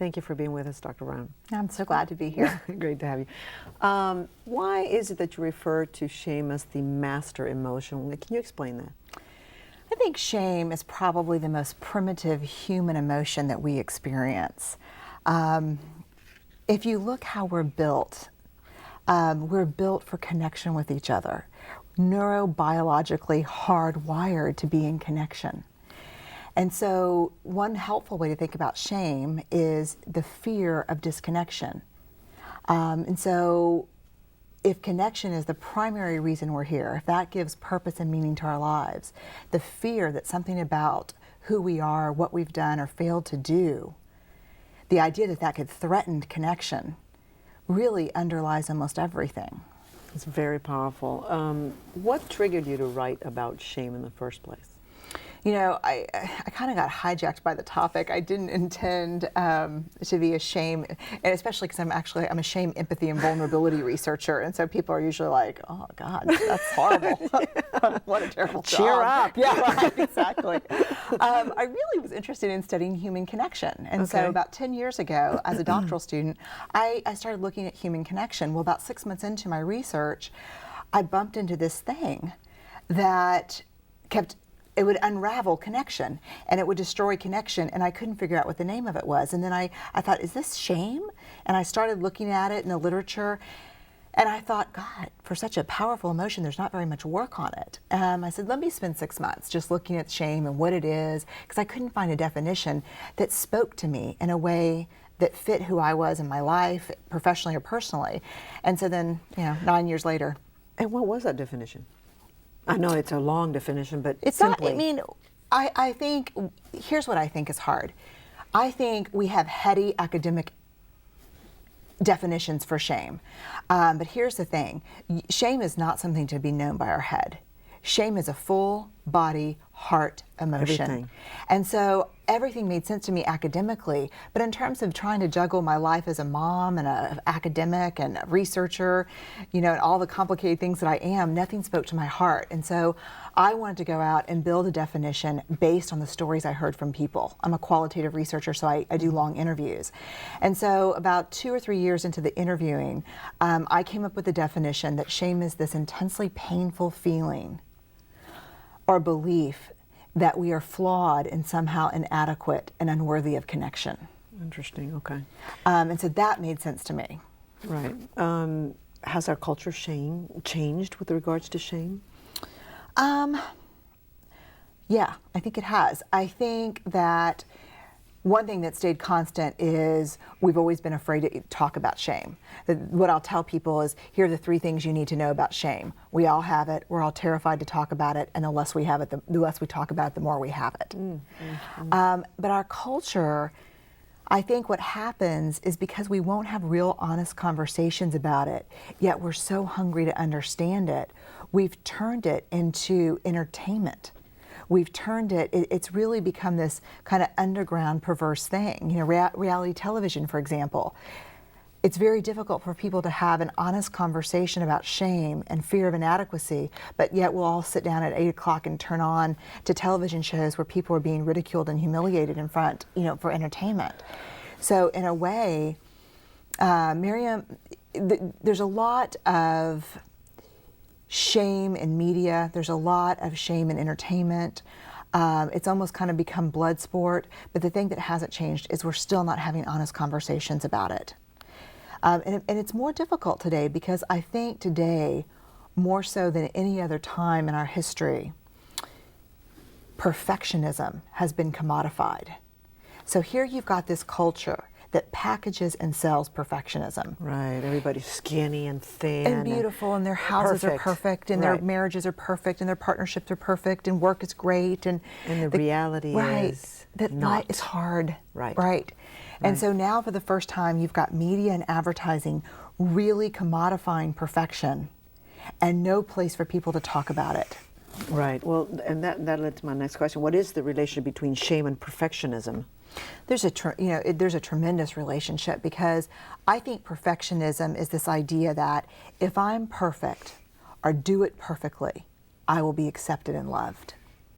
Thank you for being with us, Dr. Brown. I'm so glad to be here. Great to have you. Why is it that you refer to shame as the master emotion? Can you explain that? I think shame is probably the most primitive human emotion that we experience. If you look how we're built for connection with each other, neurobiologically hardwired to be in connection. And so one helpful way to think about shame is the fear of disconnection. And so if connection is the primary reason we're here, if that gives purpose and meaning to our lives, the fear that something about who we are, what we've done or failed to do, the idea that that could threaten connection really underlies almost everything. It's very powerful. What triggered you to write about shame in the first place? You know, I kind of got hijacked by the topic. I didn't intend to be a shame, and especially because I'm a shame, empathy, and vulnerability researcher, and so people are usually like, "Oh God, that's horrible! What a terrible job!" Cheer up! Yeah, right, exactly. I really was interested in studying human connection, and so about 10 years ago, as a doctoral student, I started looking at human connection. Well, about 6 months into my research, I bumped into this thing that it would unravel connection and it would destroy connection, and I couldn't figure out what the name of it was. And then I thought, is this shame? And I started looking at it in the literature, and I thought, God, for such a powerful emotion, there's not very much work on it. I said, let me spend 6 months just looking at shame and what it is, because I couldn't find a definition that spoke to me in a way that fit who I was in my life, professionally or personally. And so then, 9 years later. And what was that definition? I know it's a long definition, but it's simply. not, I mean, I think, here's what I think is hard. I think we have heady academic definitions for shame. But here's the thing. Shame is not something to be known by our head. Shame is a full body, heart emotion. Everything. And so everything made sense to me academically, but in terms of trying to juggle my life as a mom and an academic and a researcher, and all the complicated things that I am, nothing spoke to my heart. And so I wanted to go out and build a definition based on the stories I heard from people. I'm a qualitative researcher, so I do long interviews. And so about 2 or 3 years into the interviewing, I came up with the definition that shame is this intensely painful feeling or belief that we are flawed and somehow inadequate and unworthy of connection. Interesting, okay. And so that made sense to me. Right. Has our culture changed with regards to shame? Yeah, I think it has. I think that one thing that stayed constant is we've always been afraid to talk about shame. What I'll tell people is, here are the 3 things you need to know about shame. We all have it. We're all terrified to talk about it, and the less we have it, the less we talk about it, the more we have it. But our culture, I think what happens is because we won't have real honest conversations about it, yet we're so hungry to understand it, we've turned it into entertainment. We've turned it's really become this kind of underground perverse thing. Reality television, for example. It's very difficult for people to have an honest conversation about shame and fear of inadequacy, but yet we'll all sit down at 8 o'clock and turn on to television shows where people are being ridiculed and humiliated in front, for entertainment. So in a way, Miriam, there's a lot of shame in media. There's a lot of shame in entertainment. It's almost kind of become blood sport. But the thing that hasn't changed is we're still not having honest conversations about it. And it's more difficult today because I think today, more so than any other time in our history, perfectionism has been commodified. So here you've got this culture that packages and sells perfectionism. Right, everybody's skinny and thin. And beautiful, and their houses are perfect, and their marriages are perfect, and their partnerships are perfect, and work is great. And the reality is that not. life is hard. Right. And so now for the first time, you've got media and advertising really commodifying perfection and no place for people to talk about it. Right, well, and that led to my next question. What is the relationship between shame and perfectionism? There's a tremendous relationship, because I think perfectionism is this idea that if I'm perfect or do it perfectly, I will be accepted and loved.